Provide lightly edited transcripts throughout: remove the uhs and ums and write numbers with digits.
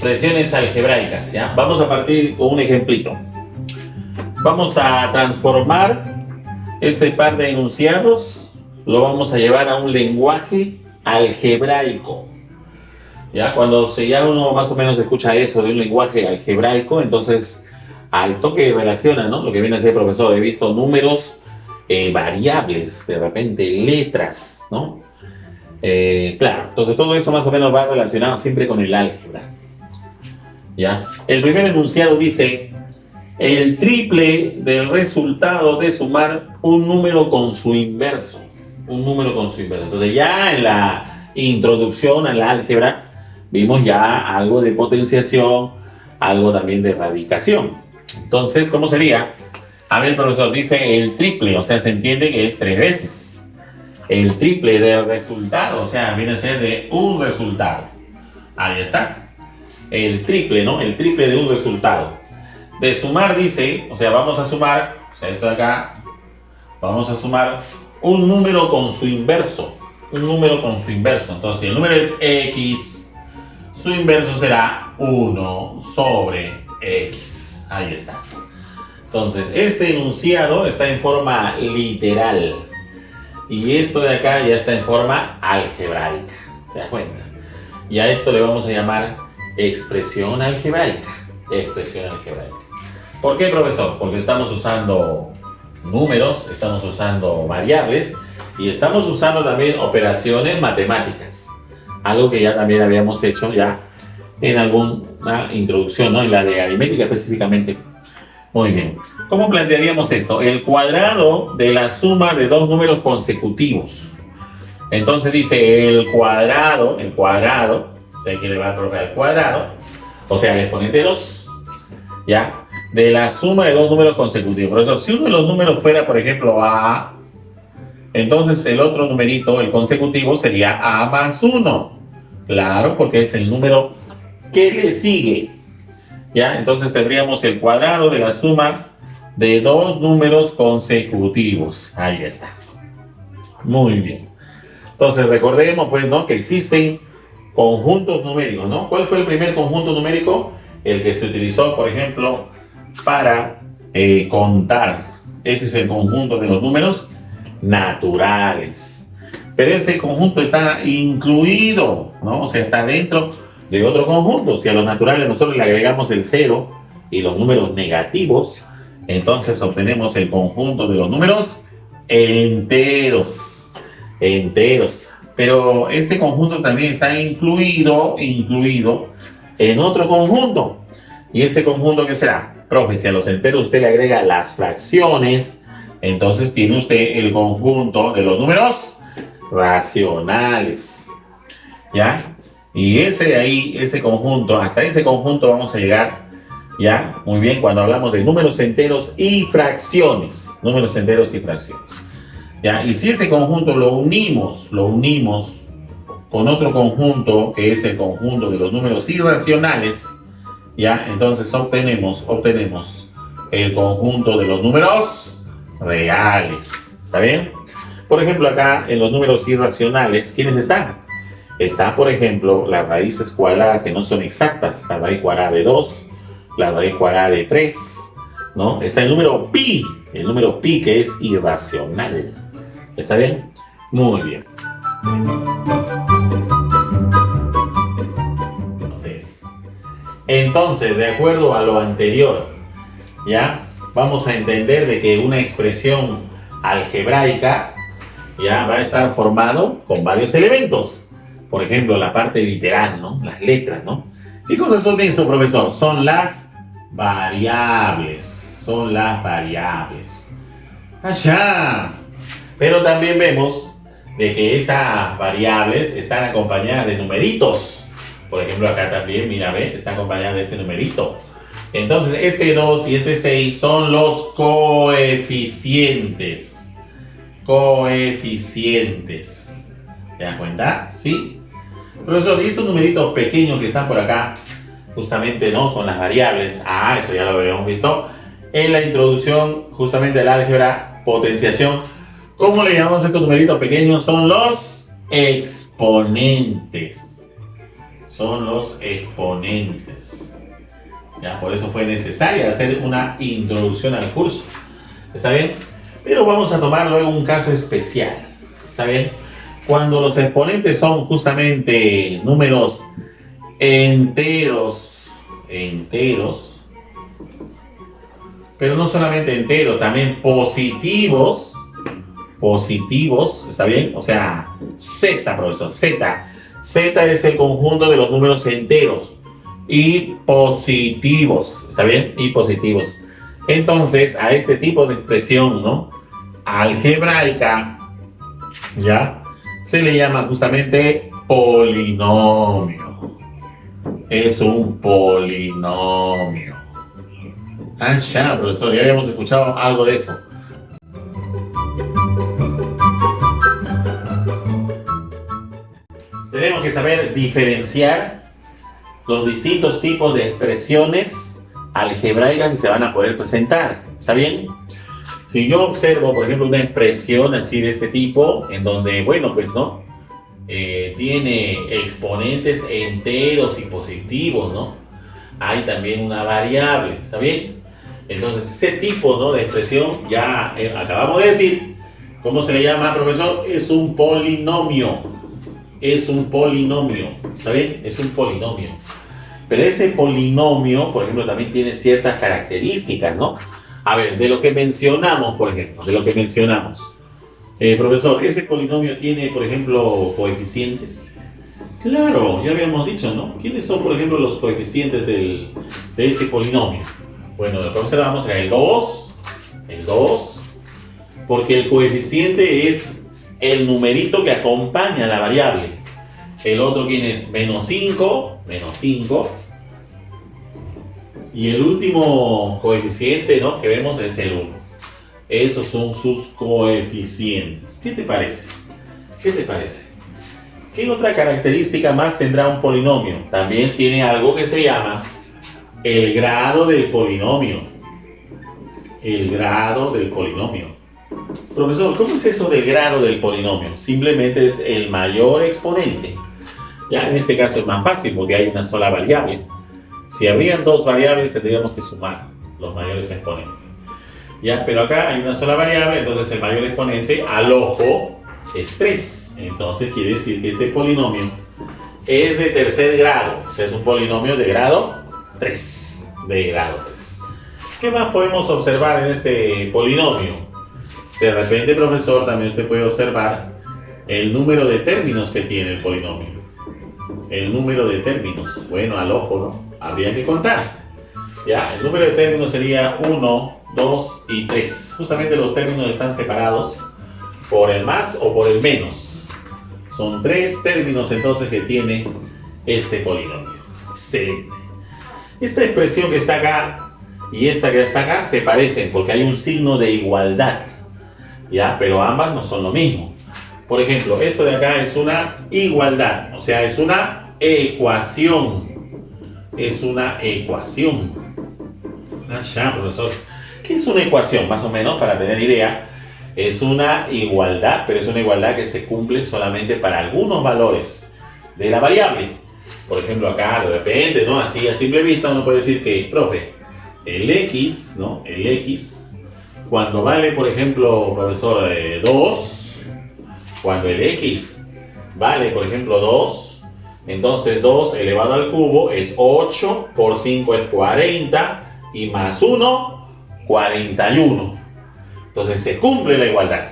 expresiones algebraicas, ¿ya? Vamos a partir con un ejemplito. Vamos a transformar este par de enunciados, lo vamos a llevar a un lenguaje algebraico. ¿Ya? Cuando ya uno más o menos escucha eso de un lenguaje algebraico, entonces al toque relaciona, ¿no? Lo que viene a ser, profesor, he visto números, variables, de repente letras, ¿no? Claro, entonces todo eso más o menos va relacionado siempre con el álgebra. ¿Ya? El primer enunciado dice: el triple del resultado de sumar un número con su inverso. Un número con su inverso. Entonces ya en la introducción al álgebra vimos ya algo de potenciación, algo también de radicación. Entonces, ¿cómo sería? A ver, profesor, dice el triple, o sea, se entiende que es 3 veces. El triple del resultado, o sea, viene a ser de un resultado. Ahí está. El triple, ¿no? El triple de un resultado. De sumar dice, o sea, vamos a sumar, o sea, esto de acá, vamos a sumar un número con su inverso. Un número con su inverso. Entonces, si el número es x, su inverso será 1 sobre x. Ahí está. Entonces, este enunciado está en forma literal. Y esto de acá ya está en forma algebraica. ¿Te das cuenta? Y a esto le vamos a llamar expresión algebraica. Expresión algebraica. ¿Por qué, profesor? Porque estamos usando números, estamos usando variables y estamos usando también operaciones matemáticas. Algo que ya también habíamos hecho ya en alguna introducción, ¿no? En la de aritmética específicamente. Muy bien. ¿Cómo plantearíamos esto? El cuadrado de la suma de dos números consecutivos. Entonces dice el cuadrado, ¿usted quiere va a profe al cuadrado? O sea, el exponente 2, ¿ya? De la suma de dos números consecutivos. Por eso, si uno de los números fuera, por ejemplo, A, entonces el otro numerito, el consecutivo, sería A más 1. Claro, porque es el número que le sigue. ¿Ya? Entonces tendríamos el cuadrado de la suma de dos números consecutivos. Ahí está. Muy bien. Entonces recordemos, pues, ¿no? Que existen conjuntos numéricos, ¿no? ¿Cuál fue el primer conjunto numérico? El que se utilizó, por ejemplo, para contar. Ese es el conjunto de los números naturales. Pero ese conjunto está incluido, ¿no? O sea, está dentro de otro conjunto. Si a los naturales nosotros le agregamos el 0 y los números negativos, entonces obtenemos el conjunto de los números enteros. Enteros. Pero este conjunto también está incluido en otro conjunto. ¿Y ese conjunto qué será? Profe, si a los enteros usted le agrega las fracciones, entonces tiene usted el conjunto de los números racionales. ¿Ya? Y ese conjunto, hasta ese conjunto vamos a llegar, ¿ya? Muy bien, cuando hablamos de números enteros y fracciones. Números enteros y fracciones. ¿Ya? Y si ese conjunto lo unimos con otro conjunto, que es el conjunto de los números irracionales, ¿ya? Entonces obtenemos el conjunto de los números reales. ¿Está bien? Por ejemplo, acá en los números irracionales, ¿quiénes están? Está, por ejemplo, las raíces cuadradas que no son exactas. La raíz cuadrada de 2, la raíz cuadrada de 3, ¿no? Está el número pi que es irracional. ¿Está bien? Muy bien. Entonces, de acuerdo a lo anterior, ¿ya? Vamos a entender de que una expresión algebraica ya va a estar formado con varios elementos. Por ejemplo, la parte literal, ¿no? Las letras, ¿no? ¿Qué cosas son eso, profesor? Son las variables. Son las variables. ¡Allá! Pero también vemos de que esas variables están acompañadas de numeritos. Por ejemplo, acá también, mira, ve, está acompañada de este numerito. Entonces, este 2 y este 6 son los coeficientes. Coeficientes. ¿Te das cuenta? ¿Sí? Profesor, ¿y estos numeritos pequeños que están por acá? Justamente, ¿no? Con las variables. Ah, eso ya lo habíamos visto en la introducción justamente del álgebra potenciación. ¿Cómo le llamamos a estos numeritos pequeños? Son los exponentes. son los exponentes. Ya, por eso fue necesaria hacer una introducción al curso. ¿Está bien? Pero vamos a tomar luego un caso especial. ¿Está bien? Cuando los exponentes son justamente números enteros, pero no solamente enteros, también positivos, ¿está bien? O sea, Z, profesor, Z. Z es el conjunto de los números enteros y positivos, ¿está bien? Y positivos. Entonces, a este tipo de expresión, ¿no? Algebraica, ¿ya? Se le llama justamente polinomio. Es un polinomio. Ah, ya, profesor, ya habíamos escuchado algo de eso. Tenemos que saber diferenciar los distintos tipos de expresiones algebraicas que se van a poder presentar. ¿Está bien? Si yo observo, por ejemplo, una expresión así de este tipo, en donde, bueno, pues, ¿no? Tiene exponentes enteros y positivos, ¿no? Hay también una variable, ¿está bien? Entonces, ese tipo, ¿no?, de expresión, ya acabamos de decir, ¿cómo se le llama, profesor? Es un polinomio. Es un polinomio, ¿está bien? Es un polinomio. Pero ese polinomio, por ejemplo, también tiene ciertas características, ¿no? A ver, de lo que mencionamos, por ejemplo, de lo que mencionamos. Profesor, ¿ese polinomio tiene, por ejemplo, coeficientes? Claro, ya habíamos dicho, ¿no? ¿Quiénes son, por ejemplo, los coeficientes de este polinomio? Bueno, el profesor vamos a ver el 2, porque el coeficiente es el numerito que acompaña a la variable. El otro, ¿quién es? Menos 5. Y el último coeficiente, ¿no?, que vemos es el 1. Esos son sus coeficientes. ¿Qué te parece? ¿Qué te parece? ¿Qué otra característica más tendrá un polinomio? También tiene algo que se llama el grado del polinomio. El grado del polinomio. Profesor, ¿cómo es eso del grado del polinomio? Simplemente es el mayor exponente. Ya, en este caso es más fácil porque hay una sola variable. Si habrían dos variables, tendríamos que sumar los mayores exponentes. Ya, pero acá hay una sola variable, entonces el mayor exponente al ojo es 3. Entonces quiere decir que este polinomio es de tercer grado. O sea, es un polinomio de grado 3. ¿Qué más podemos observar en este polinomio? De repente, profesor, también usted puede observar el número de términos que tiene el polinomio. El número de términos. Bueno, al ojo, ¿no? Habría que contar. Ya, el número de términos sería 1, 2 y 3. Justamente los términos están separados por el más o por el menos. Son 3 términos entonces que tiene este polinomio. Excelente. Esta expresión que está acá y esta que está acá se parecen porque hay un signo de igualdad. Ya, pero ambas no son lo mismo. Por ejemplo, esto de acá es una igualdad, o sea, es una ecuación. Es una ecuación. Ah, ya, profesor. ¿Qué es una ecuación? Más o menos, para tener idea, es una igualdad, pero es una igualdad que se cumple solamente para algunos valores de la variable. Por ejemplo, acá, de repente, ¿no? Así a simple vista, uno puede decir que, profe, el X, ¿no? El X, cuando vale, por ejemplo, profesor, 2, cuando el X vale, por ejemplo, 2, entonces 2 elevado al cubo es 8, por 5 es 40, y más 1, 41. Entonces se cumple la igualdad.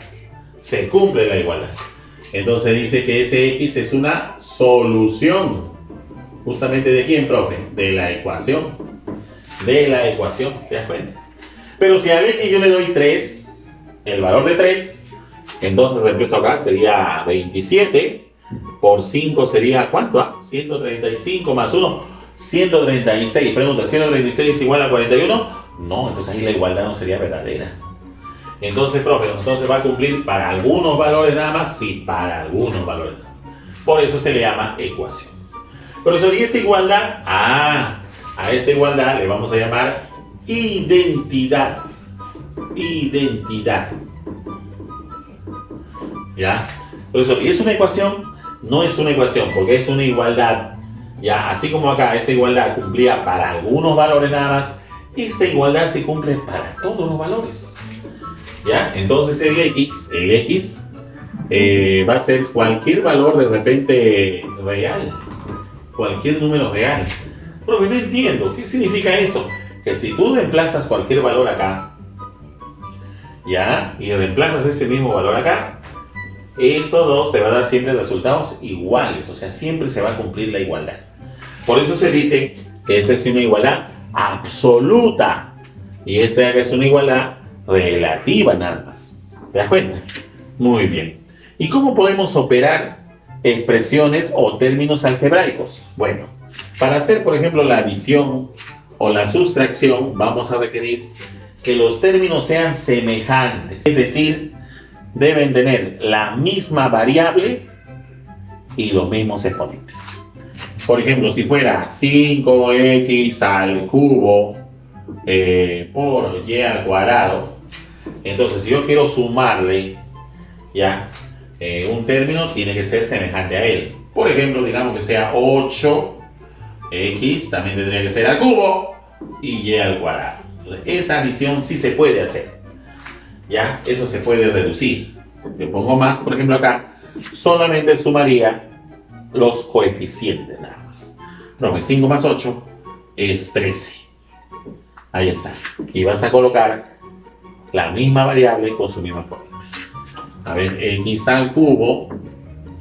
Se cumple la igualdad. Entonces dice que ese X es una solución. ¿Justamente de quién, profe? De la ecuación. De la ecuación, ¿te das cuenta? Pero si al X yo le doy 3, el valor de 3, entonces empiezo acá, sería 27. Por 5 sería, ¿cuánto? 135 más 1, 136. Pregunta, ¿136 es igual a 41? No, entonces ahí la igualdad no sería verdadera. Entonces, profe, entonces va a cumplir para algunos valores nada más. Sí, para algunos valores nada más. Por eso se le llama ecuación. Profesor, ¿y esta igualdad? A esta igualdad le vamos a llamar identidad. Identidad. ¿Ya? Profesor, ¿y es una ecuación? No es una ecuación, porque es una igualdad. Ya, así como acá esta igualdad cumplía para algunos valores nada más, esta igualdad se cumple para todos los valores. ¿Ya? Entonces el X va a ser cualquier valor de repente real, cualquier número real. Pero no entiendo, ¿qué significa eso? Que si tú reemplazas cualquier valor acá, ¿ya? Y reemplazas ese mismo valor acá, estos dos te van a dar siempre resultados iguales, o sea, siempre se va a cumplir la igualdad. Por eso se dice que esta es una igualdad absoluta y esta es una igualdad relativa nada más. ¿Te das cuenta? Muy bien. ¿Y cómo podemos operar expresiones o términos algebraicos? Bueno, para hacer, por ejemplo, la adición o la sustracción, vamos a requerir que los términos sean semejantes. Es decir, deben tener la misma variable y los mismos exponentes. Por ejemplo, si fuera 5x al cubo por y al cuadrado, entonces si yo quiero sumarle ya un término, tiene que ser semejante a él. Por ejemplo, digamos que sea 8x, también tendría que ser al cubo y al cuadrado. Entonces, esa adición sí se puede hacer. Ya, eso se puede reducir. Le pongo más, por ejemplo acá, solamente sumaría los coeficientes nada más. Pero 5 más 8 es 13. Ahí está. Y vas a colocar la misma variable con su mismo exponente. A ver, x al cubo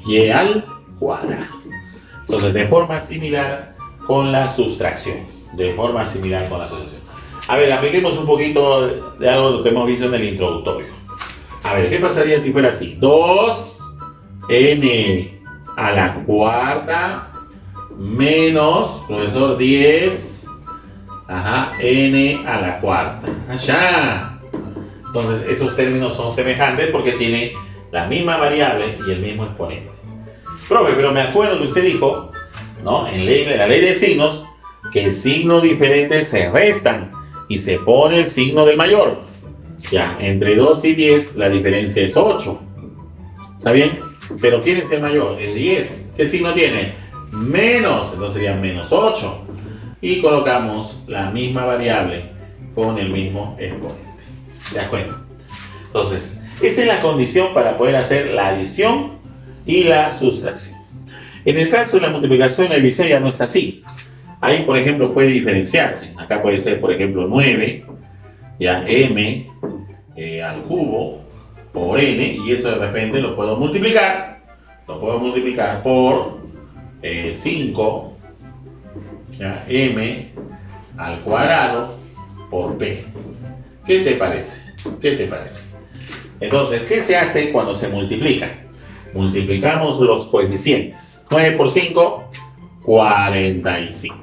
y al cuadrado. Entonces, de forma similar con la sustracción. A ver, apliquemos un poquito de algo que hemos visto en el introductorio. A ver, ¿qué pasaría si fuera así? 2n a la cuarta menos, profesor, 10 n a la cuarta. ¡Allá! Entonces, esos términos son semejantes porque tienen la misma variable y el mismo exponente. Profe, pero me acuerdo que usted dijo, ¿no? En la ley de signos, que signos diferentes se restan y se pone el signo del mayor. Ya, entre 2 y 10 la diferencia es 8. ¿Está bien? Pero ¿quién es el mayor? El 10. ¿Qué signo tiene? Menos. Entonces sería menos 8. Y colocamos la misma variable con el mismo exponente. ¿Te das cuenta? Entonces, esa es la condición para poder hacer la adición y la sustracción. En el caso de la multiplicación y la división ya no es así. Ahí, por ejemplo, puede diferenciarse. Acá puede ser, por ejemplo, 9, ya m al cubo por n, y eso de repente lo puedo multiplicar por 5, ya, m al cuadrado por p. ¿Qué te parece? Entonces, ¿qué se hace cuando se multiplica? Multiplicamos los coeficientes. 9 por 5, 45.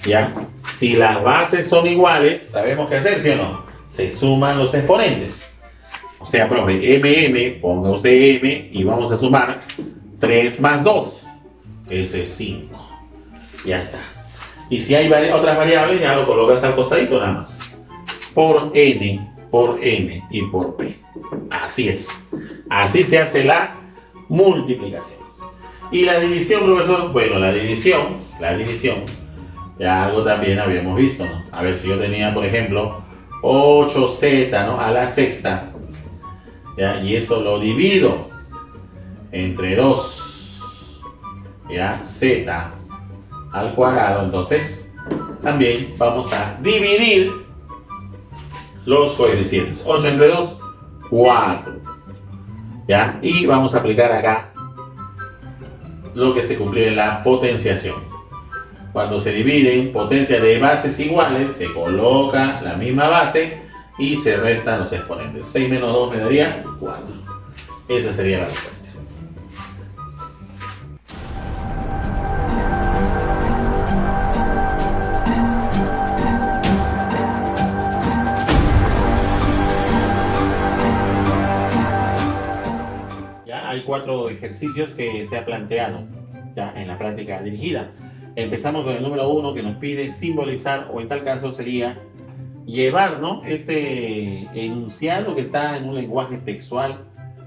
¿Ya? Si las bases son iguales, sabemos qué hacer, ¿sí o no? Se suman los exponentes. O sea, profe, ponga usted m y vamos a sumar 3 más 2. Ese es 5. Ya está. Y si hay otras variables, ya lo colocas al costadito nada más. Por n y por p. Así es. Así se hace la multiplicación. Y la división, profesor, bueno, la división, ya algo también habíamos visto, ¿no? A ver, si yo tenía, por ejemplo, 8z, ¿no? A la sexta, ¿ya? Y eso lo divido entre 2, ¿ya? Z al cuadrado. Entonces, también vamos a dividir los coeficientes. 8 entre 2, 4. ¿Ya? Y vamos a aplicar acá lo que se cumplió en la potenciación. Cuando se dividen potencia de bases iguales, se coloca la misma base y se restan los exponentes. 6 menos 2 me daría 4. Esa sería la respuesta. Ya hay 4 ejercicios que se ha planteado ya en la práctica dirigida. Empezamos con el número 1, que nos pide simbolizar, o en tal caso sería llevar, ¿no?, este enunciado que está en un lenguaje textual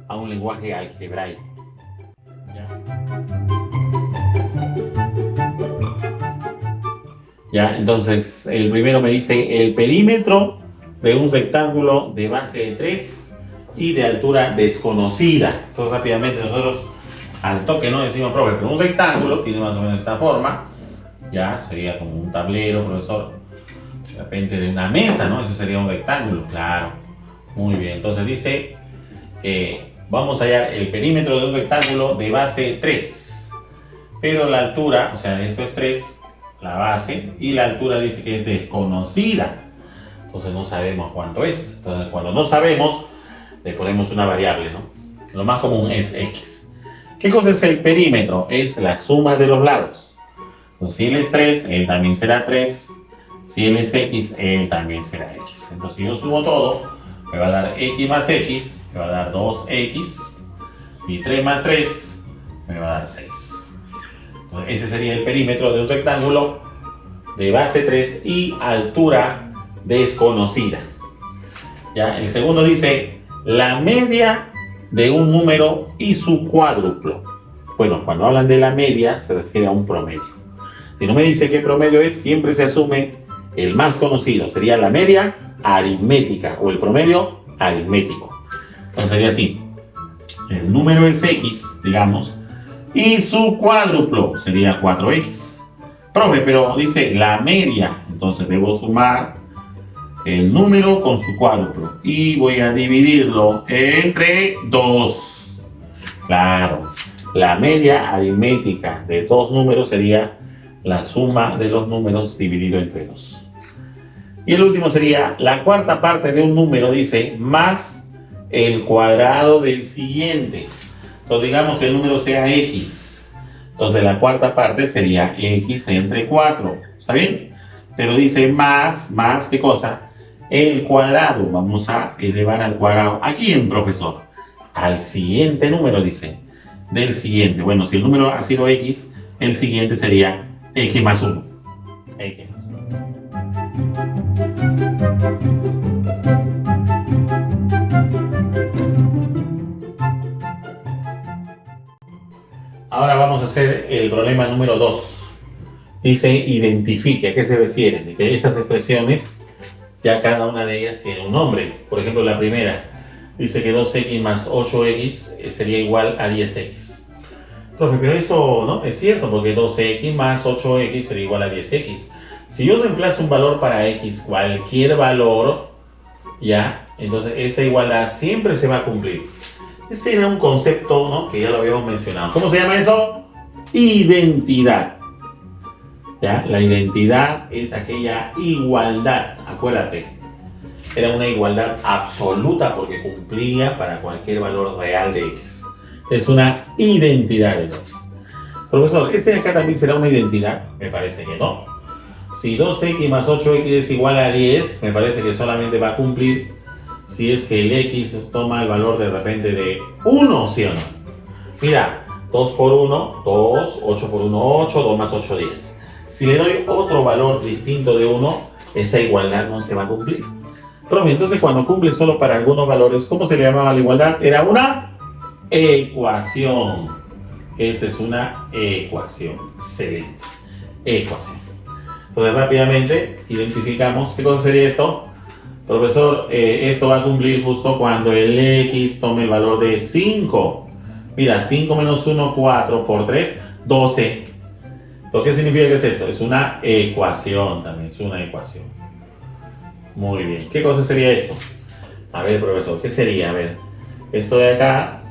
a un lenguaje algebraico. ¿Ya? Ya, entonces el primero me dice el perímetro de un rectángulo de base de 3 y de altura desconocida. Entonces rápidamente nosotros al toque no decimos, profe, pero un rectángulo tiene más o menos esta forma. Ya, sería como un tablero, profesor. De repente de una mesa, ¿no? Eso sería un rectángulo, claro. Muy bien, entonces dice que vamos a hallar el perímetro de un rectángulo de base 3. Pero la altura, o sea, esto es 3, la base, y la altura dice que es desconocida. Entonces no sabemos cuánto es. Entonces cuando no sabemos, le ponemos una variable, ¿no? Lo más común es x. ¿Qué cosa es el perímetro? Es la suma de los lados. Entonces, si él es 3, él también será 3. Si él es x, él también será x. Entonces, si yo sumo todo, me va a dar x más x, me va a dar 2x. Y 3 más 3, me va a dar 6. Entonces, ese sería el perímetro de un rectángulo de base 3 y altura desconocida. ¿Ya? El segundo dice la media de un número y su cuádruplo. Bueno, cuando hablan de la media se refiere a un promedio. Si no me dice qué promedio es, siempre se asume el más conocido. Sería la media aritmética o el promedio aritmético. Entonces sería así. El número es x, digamos, y su cuádruplo sería 4x. Profe, pero dice la media. Entonces debo sumar el número con su cuádruplo y voy a dividirlo entre 2. Claro, la media aritmética de dos números sería la suma de los números dividido entre 2. Y el último sería la cuarta parte de un número, dice, más el cuadrado del siguiente. Entonces digamos que el número sea x. Entonces la cuarta parte sería x entre 4. ¿Está bien? Pero dice más, ¿qué cosa? El cuadrado. Vamos a elevar al cuadrado. ¿A quién, profesor? Al siguiente número, dice. Del siguiente. Bueno, si el número ha sido x, el siguiente sería x más 1. X más 1. Ahora vamos a hacer el problema número 2. Dice, identifique. ¿A qué se refiere? De que estas expresiones, ya cada una de ellas tiene un nombre. Por ejemplo, la primera dice que 2x más 8x sería igual a 10x. Profe, pero eso no es cierto, porque 12x más 8x sería igual a 10x. Si yo reemplazo un valor para x, cualquier valor, ya, entonces esta igualdad siempre se va a cumplir. Ese era un concepto, ¿no?, que ya lo habíamos mencionado. ¿Cómo se llama eso? Identidad. ¿Ya? La identidad es aquella igualdad, acuérdate. Era una igualdad absoluta porque cumplía para cualquier valor real de x. Es una identidad entonces. Profesor, ¿este de acá también será una identidad? Me parece que no. Si 2x más 8x es igual a 10, me parece que solamente va a cumplir si es que el x toma el valor de repente de 1, ¿sí o no? Mira, 2 por 1, 2, 8 por 1, 8, 2 más 8, 10. Si le doy otro valor distinto de 1, esa igualdad no se va a cumplir. Pero entonces cuando cumple solo para algunos valores, ¿cómo se le llamaba la igualdad? Era una ecuación. Esta es una ecuación. Excelente. Ecuación. Entonces rápidamente identificamos qué cosa sería esto. Profesor, esto va a cumplir justo cuando el x tome el valor de 5. Mira, 5 menos 1, 4 por 3, 12. ¿Qué significa que es esto? Es una ecuación también, es una ecuación. Muy bien. ¿Qué cosa sería eso? A ver, profesor, ¿qué sería? A ver, esto de acá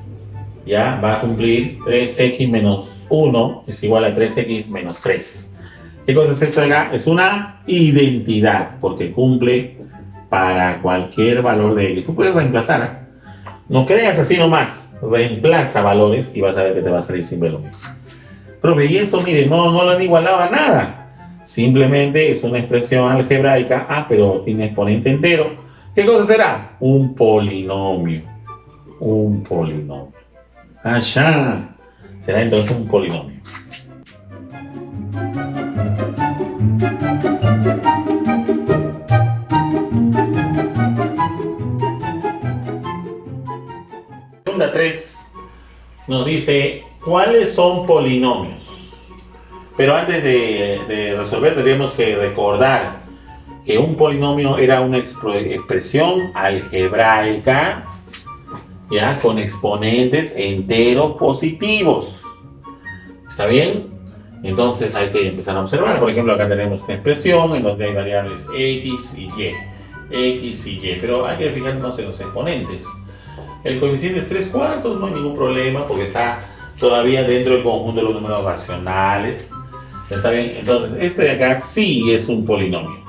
ya va a cumplir 3x menos 1 es igual a 3x menos 3. ¿Qué cosa es esto de acá? Es una identidad, porque cumple para cualquier valor de x. Tú puedes reemplazar, ¿eh? No creas así nomás. Reemplaza valores y vas a ver que te va a salir siempre lo mismo. Profe, y esto, mire, no lo han igualado a nada. Simplemente es una expresión algebraica. Ah, pero tiene exponente entero. ¿Qué cosa será? Un polinomio. Un polinomio. Ah, ya. Será entonces un polinomio. Pregunta 3 nos dice, ¿cuáles son polinomios? Pero antes de resolver tendríamos que recordar que un polinomio era una expresión algebraica, ya, con exponentes enteros positivos. ¿Está bien? Entonces hay que empezar a observar. Por ejemplo, acá tenemos una expresión en donde hay variables x y y. X y y, pero hay que fijarnos en los exponentes. El coeficiente es 3/4, no hay ningún problema porque está todavía dentro del conjunto de los números racionales. ¿Está bien? Entonces, este de acá sí es un polinomio.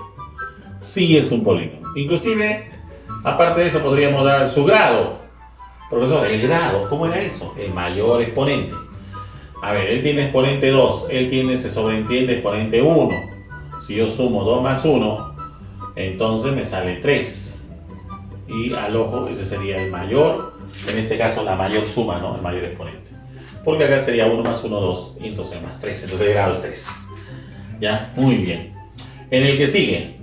Sí es un polinomio. Inclusive, aparte de eso, podríamos dar su grado. Profesor, el grado, ¿cómo era eso? El mayor exponente. A ver, él tiene exponente 2, se sobreentiende exponente 1. Si yo sumo 2 más 1, entonces me sale 3. Y al ojo, ese sería el mayor, en este caso la mayor suma, ¿no? El mayor exponente. Porque acá sería 1 más 1, 2, y entonces más 3. Entonces el grado es 3. ¿Ya? Muy bien. En el que sigue.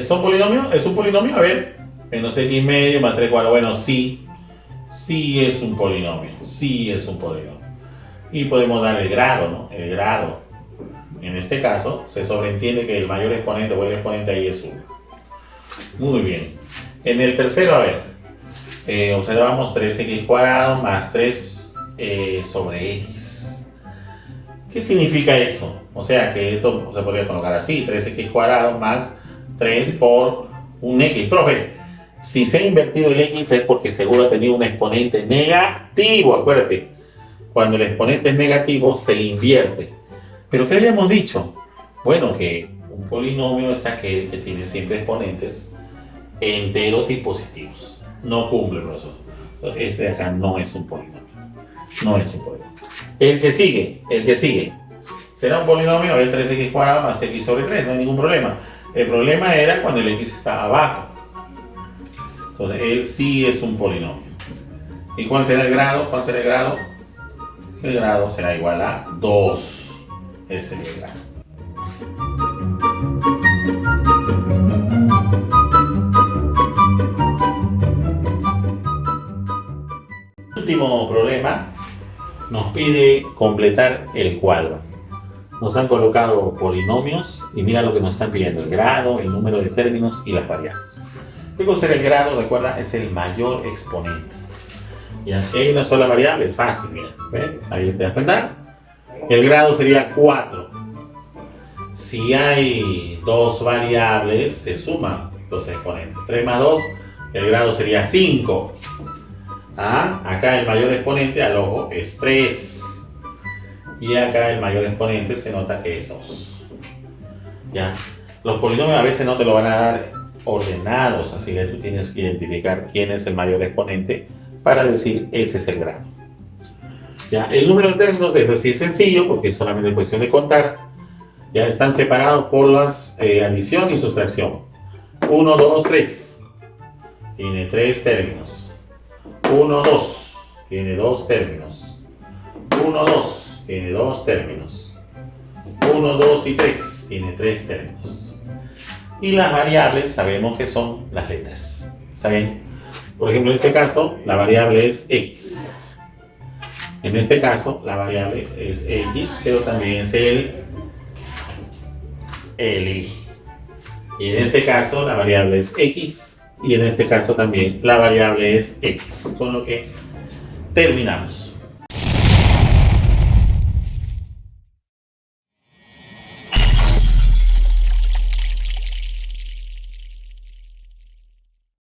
¿Son polinomios? ¿Es un polinomio? A ver. Menos x medio más 3/4. Bueno, sí. Sí es un polinomio. Sí es un polinomio. Y podemos dar el grado, ¿no? El grado. En este caso, se sobreentiende que el mayor exponente o el exponente ahí es 1. Muy bien. En el tercero, a ver. Observamos 3x² más 3 sobre x. ¿Qué significa eso? O sea que esto se podría colocar así, 3x² más 3 por un x. Profe, si se ha invertido el x es porque seguro ha tenido un exponente negativo, acuérdate. Cuando el exponente es negativo se invierte. ¿Pero qué habíamos dicho? Bueno, que un polinomio es aquel que tiene siempre exponentes enteros y positivos. No cumple, profesor. Este de acá no es un polinomio. No es un polinomio. El que sigue. ¿Será un polinomio? El 3x² más x sobre 3, no hay ningún problema. El problema era cuando el x está abajo. Entonces, él sí es un polinomio. ¿Y cuál será el grado? ¿Cuál será el grado? El grado será igual a 2. Ese es el grado. Último problema. Nos pide completar el cuadro. Nos han colocado polinomios y mira lo que nos están pidiendo: el grado, el número de términos y las variables. ¿Qué cosa es el grado? Recuerda, es el mayor exponente. Y si hay una sola variable, es fácil, mira. ¿Ven? Ahí te das cuenta. El grado sería 4. Si hay dos variables, se suman los exponentes. 3 más 2, el grado sería 5. Acá el mayor exponente al ojo es 3. Y acá el mayor exponente se nota que es 2. ¿Ya? Los polinomios a veces no te lo van a dar ordenados, así que tú tienes que identificar quién es el mayor exponente para decir ese es el grado. ¿Ya? El número de términos, eso sí es sencillo porque es solamente cuestión de contar. Ya están separados por las adición y sustracción. 1, 2, 3. Tiene 3 términos. 1, 2. Tiene 2 términos. 1, 2. Tiene 2 términos. 1, 2 y 3. Tiene 3 términos. Y las variables sabemos que son las letras. ¿Está bien? Por ejemplo, en este caso, la variable es x. En este caso, la variable es x, pero también es el y. Y en este caso, la variable es x. Y en este caso también, la variable es x. Con lo que terminamos.